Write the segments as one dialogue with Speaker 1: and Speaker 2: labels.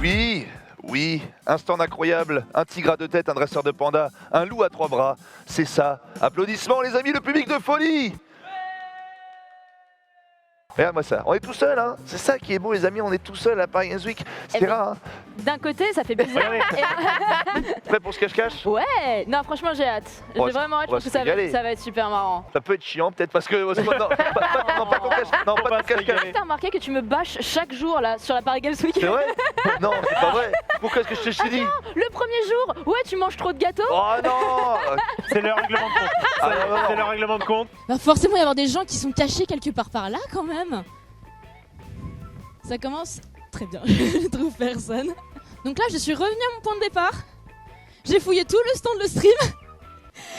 Speaker 1: Oui, oui, un stand incroyable, un tigre à 2 têtes, un dresseur de panda, un loup à 3 bras, c'est ça. Applaudissements les amis, le public de folie. Regarde-moi ça, on est tout seul, hein. C'est ça qui est beau les amis, on est tout seul à Paris Games Week, c'est rare. Hein.
Speaker 2: D'un côté, ça fait bizarre.
Speaker 1: Prêt pour ce cache-cache?
Speaker 2: Ouais, non franchement j'ai hâte. J'ai vraiment hâte, je pense que ça va être super marrant.
Speaker 1: Ça peut être chiant peut-être parce que... Non, pas ton cache-cache. Non, pas ton cache-cache.
Speaker 2: T'as remarqué que tu me bâches chaque jour là sur la Paris Games Week?
Speaker 1: C'est vrai? Non, c'est pas vrai. Pourquoi est-ce que je t'ai dit?
Speaker 2: Le premier jour, ouais tu manges trop de gâteaux.
Speaker 1: Oh non.
Speaker 3: C'est le règlement de compte. C'est le règlement de compte.
Speaker 4: Va forcément y avoir des gens qui sont cachés quelque part par là quand même. Ça commence très bien, je trouve personne. Donc là je suis revenue à mon point de départ. J'ai fouillé tout le stand de stream.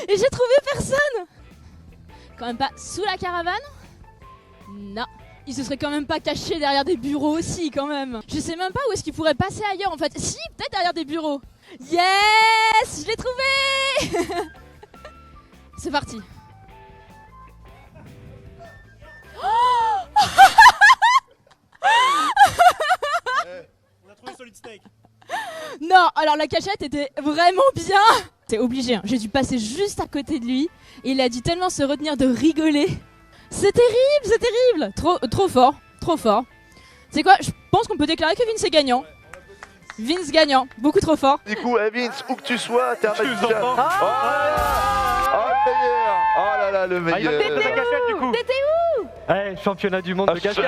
Speaker 4: Et j'ai trouvé personne. Quand même pas sous la caravane. Non. Il se serait quand même pas caché derrière des bureaux aussi quand même. Je sais même pas où est-ce qu'il pourrait passer ailleurs en fait. Si, peut-être derrière des bureaux. Yes, je l'ai trouvé. C'est parti.
Speaker 3: On a trouvé Solid Snake.
Speaker 4: Non, alors la cachette était vraiment bien. C'est obligé, hein. J'ai dû passer juste à côté de lui. Et il a dû tellement se retenir de rigoler. C'est terrible, c'est terrible. Trop fort, trop fort. C'est quoi? Je pense qu'on peut déclarer que Vince est gagnant. Vince gagnant, beaucoup trop fort.
Speaker 1: Du coup, Vince, où que tu sois, t'es un
Speaker 3: Tu nous
Speaker 1: magicien.
Speaker 3: entends?
Speaker 1: Oh le meilleur. Oh là là, le
Speaker 3: Il va
Speaker 1: meilleur.
Speaker 3: peut-être la cachette du coup.
Speaker 2: T'étais où?
Speaker 5: Ouais, championnat du monde de cachette.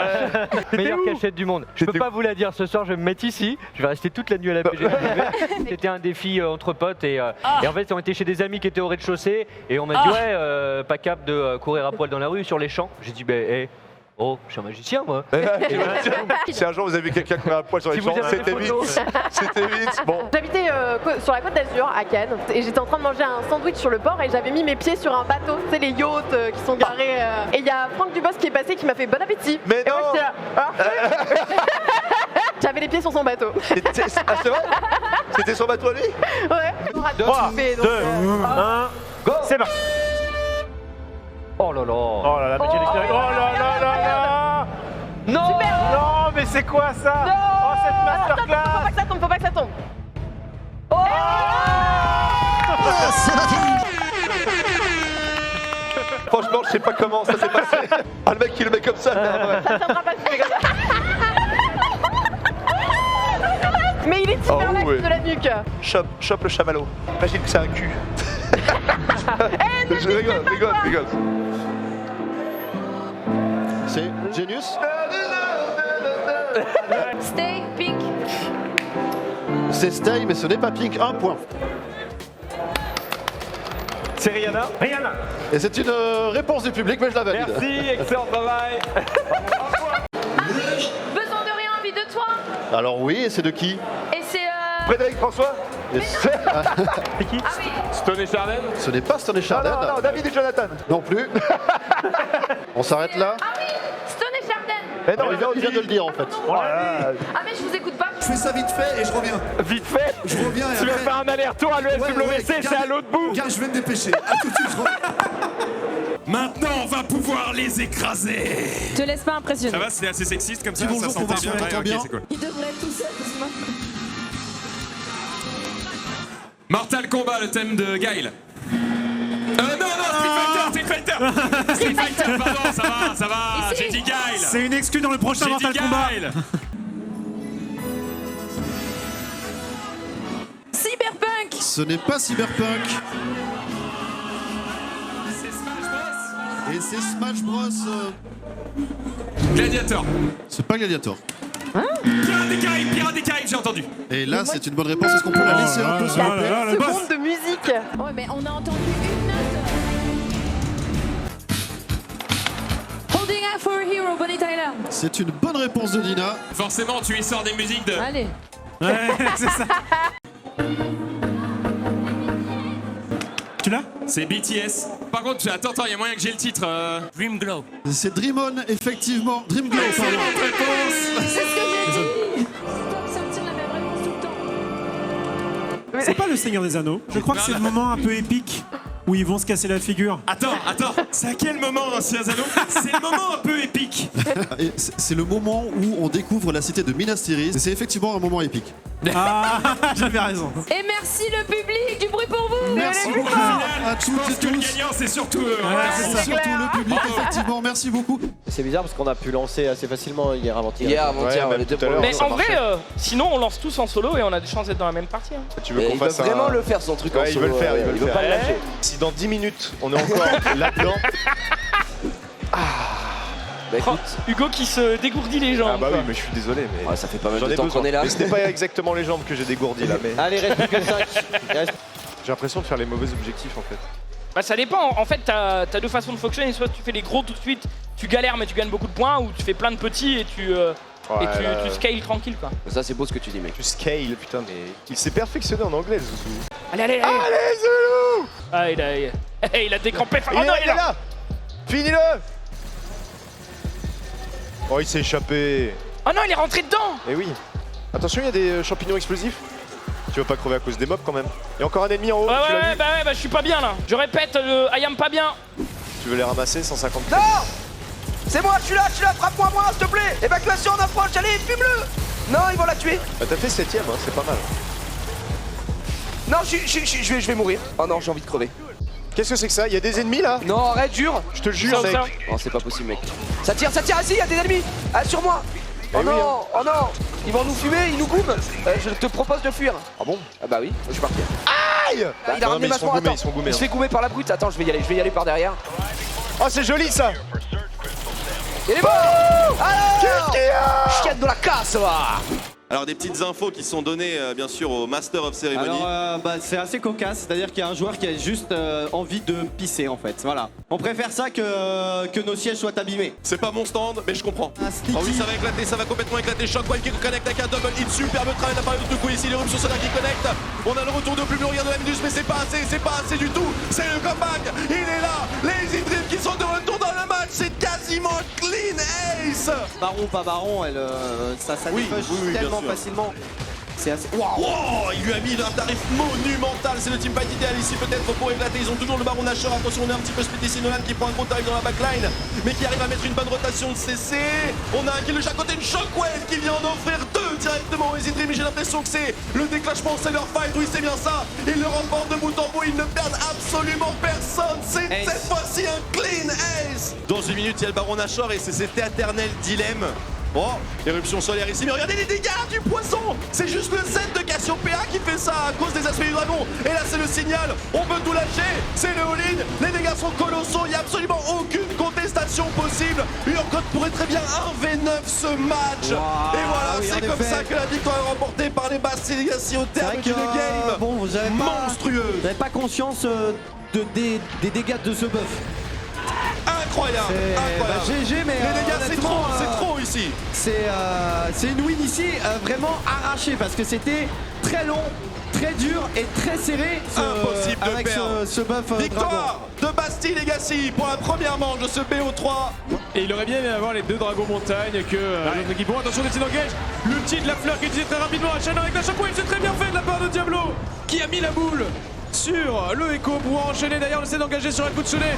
Speaker 5: Meilleure cachette du monde. Je peux pas vous la dire ce soir, je vais me mettre ici. Je vais rester toute la nuit à la PG. C'était un défi entre potes et en fait on était chez des amis qui étaient au rez-de-chaussée et on m'a dit ouais, pas cap de courir à poil dans la rue sur les champs. J'ai dit oh, je suis un magicien moi.
Speaker 1: Si un jour vous avez vu quelqu'un courir à poil sur les
Speaker 5: Si vous
Speaker 1: champs,
Speaker 5: avez
Speaker 1: c'était
Speaker 5: des photos.
Speaker 1: Vince. C'était Vince. Bon.
Speaker 6: J'habitais sur la côte d'Azur à Cannes et j'étais en train de manger un sandwich sur le port et j'avais mis mes pieds sur un bateau, tu sais les yachts qui sont garés et il y a Franck Dubos qui est passé qui m'a fait bon appétit.
Speaker 1: Mais
Speaker 6: et
Speaker 1: non.
Speaker 6: moi j'étais là. J'avais les pieds sur son bateau.
Speaker 1: Ah c'est vrai? C'était son bateau à lui?
Speaker 6: Ouais.
Speaker 3: 3, 2, 1,
Speaker 5: Go.
Speaker 3: c'est parti.
Speaker 5: Oh là là.
Speaker 3: Oh là là, mais quelle expérience. Oh là là là là.
Speaker 5: Non.
Speaker 3: Non, mais c'est quoi ça? Oh, cette
Speaker 6: Faut
Speaker 3: masterclass.
Speaker 6: pas que ça tombe, faut pas que ça tombe.
Speaker 1: Franchement, je sais pas comment ça s'est passé. Ah le mec qui le met comme ça, merde. Ouais.
Speaker 6: Ça tiendra pas si tu fais comme ça. Mais il est
Speaker 1: Oh,
Speaker 6: super light
Speaker 1: ouais.
Speaker 6: de la nuque.
Speaker 1: Chope le chamallow. Imagine que c'est un cul. Je rigole.
Speaker 7: C'est Genius.
Speaker 2: Stay pink.
Speaker 7: C'est Stay, mais ce n'est pas Pink. 1 point.
Speaker 3: C'est Rihanna. Rihanna.
Speaker 7: Et c'est une réponse du public, mais je la valide.
Speaker 5: Merci, excellent travail.
Speaker 2: Besoin de rien, envie de toi.
Speaker 7: Alors oui, et c'est de qui?
Speaker 2: Et c'est
Speaker 1: Frédéric François?
Speaker 7: Et c'est-
Speaker 3: C'est qui?
Speaker 5: Stone et Chardin.
Speaker 7: Ce n'est pas Stone et
Speaker 1: Non,
Speaker 7: Chardin.
Speaker 1: non, David et Jonathan.
Speaker 7: Non plus. On s'arrête là.
Speaker 2: Ah oui, Stone et Chardin.
Speaker 1: Mais non,
Speaker 7: Il vient de le dire en fait.
Speaker 3: Oh là là.
Speaker 2: Ah mais je vous écoute pas.
Speaker 8: Je fais ça vite fait et je reviens.
Speaker 5: Vite fait.
Speaker 8: Je reviens et
Speaker 5: Tu vas
Speaker 8: après...
Speaker 5: faire un aller-retour à l'USWC,
Speaker 8: Ouais,
Speaker 5: c'est à l'autre bout.
Speaker 8: Gars, je vais me dépêcher. À tout de suite, je reviens. Maintenant, on va pouvoir les écraser.
Speaker 2: Te laisse pas impressionner.
Speaker 9: Ça va, c'était assez sexiste comme ça,
Speaker 8: Dis bonjour
Speaker 9: ça
Speaker 8: pour voir
Speaker 9: sentait
Speaker 8: si on
Speaker 9: bien.
Speaker 8: t'entend
Speaker 9: Ouais,
Speaker 8: bien.
Speaker 9: ok, c'est cool.
Speaker 2: Il devrait être tout seul doucement.
Speaker 9: Mortal Kombat, le thème de Guile. Non, Street Fighter, pardon, ça va, j'ai dit Guile.
Speaker 8: C'est une exclue dans le prochain
Speaker 9: J'ai dit
Speaker 8: Mortal Kombat.
Speaker 9: Guile.
Speaker 2: Cyberpunk.
Speaker 7: Ce n'est pas Cyberpunk.
Speaker 9: C'est Smash Bros.
Speaker 7: Et c'est Smash Bros.
Speaker 9: Gladiator.
Speaker 7: C'est pas Gladiator.
Speaker 9: Pirates des Caraïbes, j'ai entendu.
Speaker 7: Et là, c'est une bonne réponse. Est-ce qu'on peut la laisser un peu s'il vous plaît?
Speaker 8: le boss.
Speaker 6: Seconde de musique.
Speaker 2: Ouais mais on a entendu une note. Holding out for a hero, Bonnie Tyler.
Speaker 7: C'est une bonne réponse de Dina.
Speaker 9: Forcément, tu y sors des musiques de...
Speaker 2: Allez.
Speaker 8: Ouais, c'est ça. Tu l'as?
Speaker 9: C'est BTS. Par contre, attends, il y a moyen que j'ai le titre. Dream Glow.
Speaker 7: C'est Dream On, effectivement. Dream Glow, pardon.
Speaker 9: Excellente réponse.
Speaker 2: C'est ce que j'ai dit. Comme sortir la même réponse tout le temps.
Speaker 8: C'est pas le Seigneur des Anneaux. Je crois que c'est le moment un peu épique où ils vont se casser la figure.
Speaker 9: Attends, c'est à quel moment, ancien Zano? C'est le moment un peu épique.
Speaker 7: Et c'est le moment où on découvre la cité de Minas Tirith. C'est effectivement un moment épique.
Speaker 8: Ah, j'avais raison.
Speaker 2: Et merci le public, du bruit pour vous.
Speaker 7: Merci beaucoup à
Speaker 9: Je
Speaker 7: toutes
Speaker 9: pense
Speaker 7: et
Speaker 9: que le
Speaker 7: tous.
Speaker 9: gagnant, c'est surtout eux.
Speaker 7: C'est surtout le public, effectivement. Merci beaucoup.
Speaker 3: C'est bizarre parce qu'on a pu lancer assez facilement hier avant-hier.
Speaker 10: Hier avant-hier,
Speaker 3: Ouais,
Speaker 10: les deux
Speaker 3: tout à l'heure,
Speaker 10: premiers.
Speaker 11: Mais en vrai, sinon on lance tous en solo et on a des chances d'être dans la même partie. Hein.
Speaker 10: Tu veux qu'on fasse vraiment le faire son truc en
Speaker 3: ils
Speaker 10: solo.
Speaker 3: veulent le faire, ils veulent
Speaker 10: pas le
Speaker 3: faire.
Speaker 10: lâcher.
Speaker 3: Si dans 10 minutes on est encore là-dedans.
Speaker 10: Bah écoute,
Speaker 11: Hugo qui se dégourdit les jambes.
Speaker 3: Ah bah
Speaker 11: quoi.
Speaker 3: oui, mais je suis désolé. Mais
Speaker 10: ouais, ça fait pas mal
Speaker 3: j'en
Speaker 10: de
Speaker 3: ai
Speaker 10: temps
Speaker 3: besoin.
Speaker 10: qu'on est là.
Speaker 3: Mais c'était pas exactement les jambes que j'ai dégourdi là. Mais
Speaker 5: Allez, reste plus que 5.
Speaker 3: j'ai l'impression de faire les mauvais objectifs en fait.
Speaker 11: Bah ça dépend, en fait t'as deux façons de fonctionner, soit tu fais les gros tout de suite, tu galères mais tu gagnes beaucoup de points, ou tu fais plein de petits et tu scales tranquille quoi.
Speaker 10: Ça c'est beau ce que tu dis mec.
Speaker 3: Tu scale, putain, mais il s'est perfectionné en anglais, Zouzou.
Speaker 11: Allez
Speaker 3: Zoulou.
Speaker 11: Ah il a décampé, oh non il est là.
Speaker 3: Finis-le. Oh, il s'est échappé.
Speaker 11: Oh non il est rentré dedans.
Speaker 3: Eh oui. Attention, il y a des champignons explosifs. Tu vas pas crever à cause des mobs quand même. Il y a encore un ennemi en haut.
Speaker 11: Bah je suis pas bien là. Je répète, I am pas bien.
Speaker 3: Tu veux les ramasser 150.
Speaker 10: Non, c'est moi, je suis là, frappe-moi moi s'il te plaît. Évacuation en approche, allez, fume-le. Non, ils vont la tuer.
Speaker 3: Bah t'as fait 7ème, hein, c'est pas mal.
Speaker 10: Non, je vais mourir. Oh non, j'ai envie de crever.
Speaker 3: Qu'est-ce que c'est que ça? Il y a des ennemis là?
Speaker 10: Non, arrête, jure.
Speaker 3: Je te le jure, mec.
Speaker 10: Non, c'est pas possible, mec. Ça tire, ah si, il y a des ennemis. Ah, sur moi. Oh
Speaker 3: oui,
Speaker 10: non, oh non. Ils vont nous fumer, ils nous goûment. Je te propose de fuir.
Speaker 3: Ah bon?
Speaker 10: Ah bah oui, je suis parti.
Speaker 3: Aïe!
Speaker 10: Bah, il a ramené ma soin, attends.
Speaker 3: Ils sont goumés.
Speaker 10: Il se fait goumer par la brute. Attends, je vais y aller par derrière.
Speaker 3: Oh, c'est joli ça!
Speaker 10: Il est bon. Alors, chienne de la casse, va.
Speaker 12: Alors des petites infos qui sont données bien sûr au Master of Ceremony.
Speaker 13: Alors c'est assez cocasse, c'est-à-dire qu'il y a un joueur qui a juste envie de pisser en fait, voilà. On préfère ça que nos sièges soient abîmés.
Speaker 12: C'est pas mon stand, mais je comprends. Oh oui, ça va éclater, ça va complètement éclater. Shockwave qui connecte avec un double hit, superbe travail d'appareil de Tuku ici, l'éruption solaire qui connecte. On a le retour de plus bleu, regarde la Minus, mais c'est pas assez du tout. C'est le comeback, il est là. Les Easy Dream qui sont de retour dans le match, c'est quasiment clean ace.
Speaker 13: Baron, pas baron, ça défauche tellement facilement. C'est assez...
Speaker 12: Wow, il lui a mis un tarif monumental, c'est le team fight idéal ici peut-être pour éclater. Ils ont toujours le Baron Nashor, attention on est un petit peu split ici, Nolan qui prend un gros tarif dans la backline, mais qui arrive à mettre une bonne rotation de CC. On a un kill de chaque côté, une Shockwave qui vient en offrir deux directement aux Easy Dream, et j'ai l'impression que c'est le déclenchement, c'est leur fight, oui c'est bien ça. Ils le remportent de bout en bout, ils ne perdent absolument personne, c'est cette fois-ci un clean ace. Dans une minute il y a le Baron Nashor et c'est cet éternel dilemme. Oh, éruption solaire ici, mais regardez les dégâts du poisson. C'est juste le Z de Cassiopeia qui fait ça à cause des aspects du dragon. Et là c'est le signal, on peut tout lâcher, c'est le all-in, les dégâts sont colossaux, il n'y a absolument aucune contestation possible. Urgot pourrait très bien 1v9 ce match. Et voilà,
Speaker 13: oui,
Speaker 12: c'est comme ça que la victoire est remportée par les Bastille Legacy au terme d'une game
Speaker 13: bon, vous avez
Speaker 12: monstrueuse.
Speaker 13: Vous n'avez pas conscience des dégâts de ce buff.
Speaker 12: Incroyable, incroyable.
Speaker 13: GG, mais
Speaker 12: les dégâts c'est trop ici.
Speaker 13: C'est une win ici vraiment arrachée parce que c'était très long, très dur et très serré
Speaker 12: impossible de
Speaker 13: avec
Speaker 12: perdre.
Speaker 13: ce buff
Speaker 12: victoire de Bastille Legacy pour la première manche de ce BO3.
Speaker 14: Et il aurait bien aimé avoir les deux dragons montagne que l'autre équipe. Bon, attention, des engage. L'ulti de la fleur qui est utilisé très rapidement. Achan avec la Shockwave, c'est très bien fait de la part de Diablo qui a mis la boule sur le Echo pour enchaîner. D'ailleurs, on essaie d'engager sur El Bouchonnet.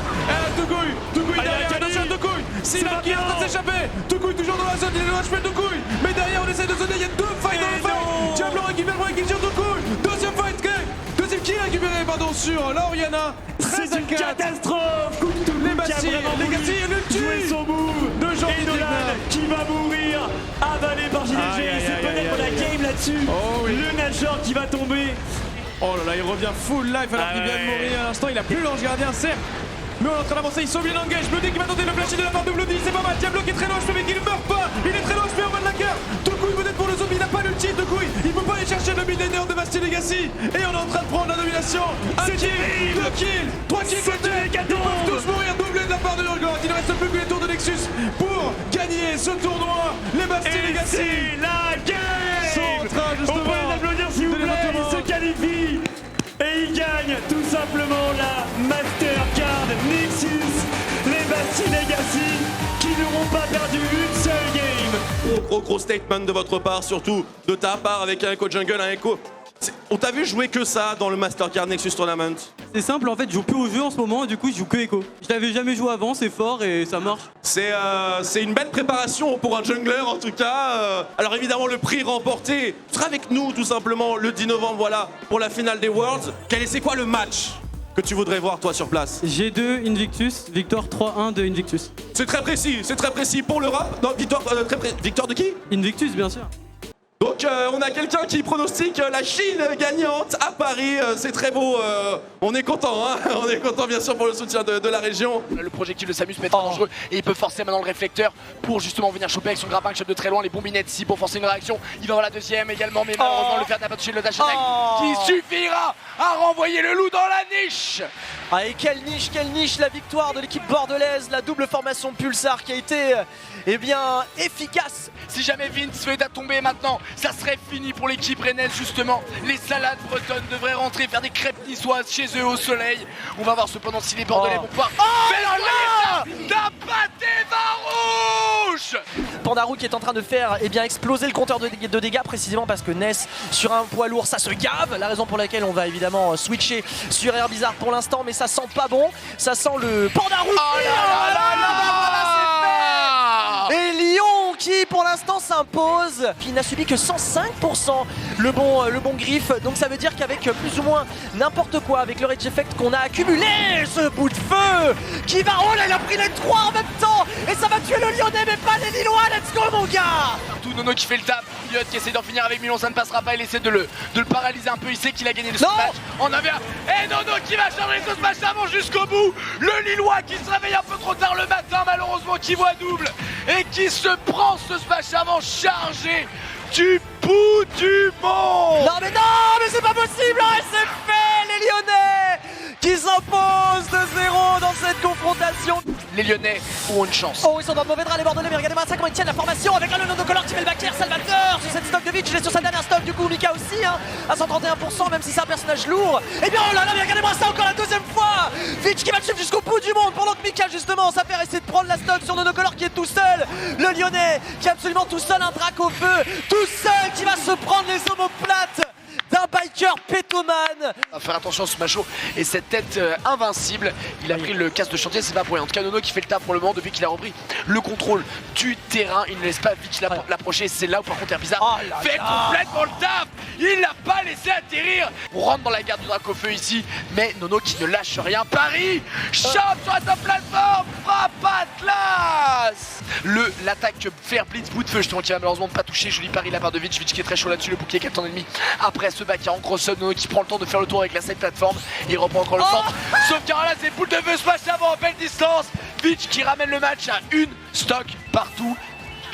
Speaker 14: Toucouille derrière, attention à Toucouille. Sinan qui est en train de s'échapper. Toucouille toujours dans la zone, il est dans HP de Toucouille. Mais derrière, on essaie de zoner, il y a deux fights dans le fight. Diablo récupère le kill sur Toucouille. Deuxième fight, deuxième kill récupéré, pardon, sur Lauriana.
Speaker 15: C'est une catastrophe.
Speaker 14: Les Bastille, les Legacy, l'ulti
Speaker 15: son move
Speaker 14: de Jean
Speaker 15: et Nolan qui va mourir avalé par JDG. C'est peut-être la game là-dessus. Le Nashor qui va tomber.
Speaker 14: Oh là là, il revient full life alors qu'il vient de mourir à l'instant. Il a plus l'ange gardien, certes. Mais on est en train d'avancer, ils sont bien engagés. Bloody qui va tenter le flasher de la part de Bloody, c'est pas mal. Diablo qui est très loin, mais qui ne meurt pas. Il est très loin, mais en bas de la carte. Toucouille peut-être pour le zombie, il n'a pas l'ulti. Toucouille, il peut pas aller chercher le mid-laner de Bastille Legacy. Et on est en train de prendre la domination. Un kill, deux kills, trois kills côté. Ils peuvent tous mourir, doublé de la part de Urgot. Il ne reste plus que les tours de Nexus pour gagner ce tournoi. Les Bastille Legacy.
Speaker 15: C'est la game.
Speaker 14: Sont en train justement.
Speaker 15: On peut les applaudir s'il vous plaît, ils se qualifient. Et il gagne tout simplement la Mastercard Nexus, les Bastille Legacy qui n'auront pas perdu une seule game.
Speaker 12: Gros statement de votre part, surtout de ta part avec un Echo Jungle, un Echo On t'a vu jouer que ça dans le Mastercard Nexus Tournament?
Speaker 13: C'est simple, en fait, je joue plus au jeu en ce moment, et du coup, je joue que Echo. Je l'avais jamais joué avant, c'est fort et ça marche.
Speaker 12: C'est une belle préparation pour un jungler en tout cas. Alors évidemment, le prix remporté sera avec nous tout simplement le 10 novembre, voilà, pour la finale des Worlds. C'est quoi le match que tu voudrais voir toi sur place?
Speaker 13: G2 Invictus, victoire 3-1 de Invictus.
Speaker 12: C'est très précis pour le rap. Non, victoire de qui?
Speaker 13: Invictus, bien sûr.
Speaker 12: Donc on a quelqu'un qui pronostique la Chine gagnante à Paris, c'est très beau, on est content, hein. On est content bien sûr pour le soutien de la région.
Speaker 16: Le projectile de Samus peut être dangereux et il peut forcer maintenant le réflecteur pour justement venir choper avec son grappin qui chope de très loin les bombinettes ici pour forcer une réaction. Il va avoir la deuxième également, mais malheureusement le fer n'a pas touché le Dashanek qui suffira à renvoyer le loup dans la niche.
Speaker 10: Ah, et quelle niche, la victoire de l'équipe bordelaise, la double formation Pulsar qui a été efficace.
Speaker 16: Si jamais Vince venait à tomber maintenant, ça serait fini pour l'équipe rennaise justement. Les salades bretonnes devraient rentrer faire des crêpes niçoises chez eux au soleil. On va voir cependant si les bordelais vont pouvoir faire d'un pâté farouche.
Speaker 10: Pandarou qui est en train de faire exploser le compteur de dégâts précisément parce que Ness sur un poids lourd ça se gave. La raison pour laquelle on va évidemment switcher sur Air Bizarre pour l'instant, mais ça sent pas bon. Ça sent le Pandarou. Et Lyon qui pour l'instant s'impose, qui n'a subi que 105% le bon griffe, donc ça veut dire qu'avec plus ou moins n'importe quoi, avec le rage effect qu'on a accumulé, ce bout de feu qui va, oh là il a pris les trois en même temps et ça va tuer le Lyonnais mais pas les Lillois, let's go mon gars.
Speaker 16: Tout Nono qui fait le taf, Elliot qui essaie d'en finir avec Milon, ça ne passera pas, il essaie de le paralyser un peu, il sait qu'il a gagné le match en avait un, et Nono qui va charger ce match avant jusqu'au bout, le Lillois qui se réveille un peu trop tard le matin malheureusement, qui voit double et qui se prend ce smash avant chargé du bout du monde.
Speaker 10: Non mais c'est pas possible, c'est fait, les Lyonnais qui s'imposent de 0 dans cette confrontation.
Speaker 16: Les Lyonnais ont une chance.
Speaker 10: Oh, ils sont dans le mauvais drap les Bordelais, mais regardez-moi ça comment ils tiennent la formation avec un Nono Color qui fait le back air, Salvatore sur cette stock de Vitch, il est sur sa dernière stock du coup, Mika aussi à 131% même si c'est un personnage lourd. Et bien oh là là, mais regardez-moi ça encore la deuxième fois, Vitch qui va le suivre jusqu'au bout du monde pendant que Mika justement s'affaire essayer de prendre la stock sur Nono Color qui est tout seul. Le Lyonnais qui est absolument tout seul, un drac au feu, tout seul qui va se prendre les omoplates d'un biker pétomane.
Speaker 16: À faire attention à ce macho et cette tête invincible. Il a pris le casque de chantier, c'est pas pour rien. En tout cas, Nono qui fait le taf pour le moment depuis qu'il a repris le contrôle du terrain. Il ne laisse pas Vitch l'approcher. C'est là où par contre Air Bizarre fait complètement le taf. Il l'a pas laissé atterrir. On rentre dans la garde du drac au feu ici, mais Nono qui ne lâche rien. Paris chope sur la top plateforme, frappe Atlas. L'attaque faire blitz bout de feu justement qui va malheureusement pas toucher. Joli pari de la part de Vitch. Vitch qui est très chaud là-dessus, le bouclier 4 ennemis. Après ce back en gros sub, Nono qui prend le temps de faire le tour avec la side plateforme. Il reprend encore le centre. Sauf car là c'est boule de feu smash avant en belle distance. Vitch qui ramène le match à une stock partout.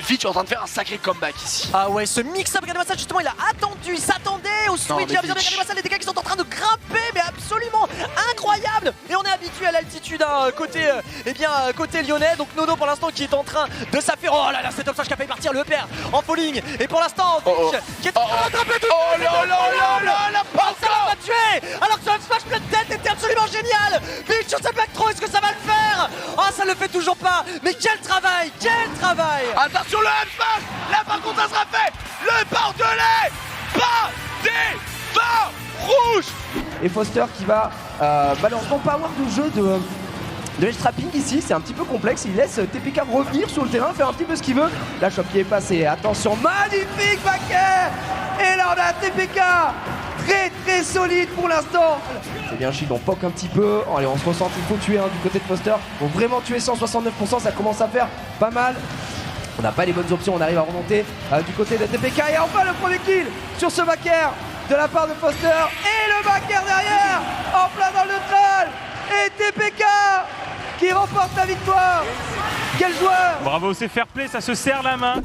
Speaker 16: Vitch est en train de faire un sacré comeback ici.
Speaker 10: Ah ouais, ce mix-up, regardez-moi ça justement, il a attendu, il s'attendait au switch. Regardez-moi ça, les dégâts qui sont en train de grimper, mais absolument incroyable. Et on est habitué à l'altitude côté lyonnais. Donc Nono pour l'instant qui est en train de s'affaire. Oh là là, c'est top smash qui a failli partir, le EPR en falling. Et pour l'instant, Vitch qui est en train d'attraper tout. Oh là là là là, ça va tuer. Alors que ce smash plein de tête était absolument génial. Vitch sur cette back throw, est-ce que ça va le faire? Ah, ça le fait toujours pas. Mais quel travail, quel travail.
Speaker 16: Attention le up smash. Là par contre ça sera fait. Le Bordelais pas des vins rouges.
Speaker 10: Et Foster qui va malheureusement pas avoir de jeu de edge trapping ici, c'est un petit peu complexe, il laisse TPK revenir sur le terrain, faire un petit peu ce qu'il veut. La shop qui est passée, attention, magnifique backer. Et là on a TPK très solide pour l'instant. C'est bien Shield, on poke un petit peu. Allez, on se ressent, il faut tuer du côté de Foster. Faut vraiment tuer 169%, ça commence à faire pas mal. On n'a pas les bonnes options, on arrive à remonter du côté de TPK. Et enfin le premier kill sur ce backer de la part de Foster. Et le backer derrière, en plein dans le neutral. Et TPK qui remporte la victoire. Quel joueur!
Speaker 15: Bravo, c'est fair play, ça se serre la main.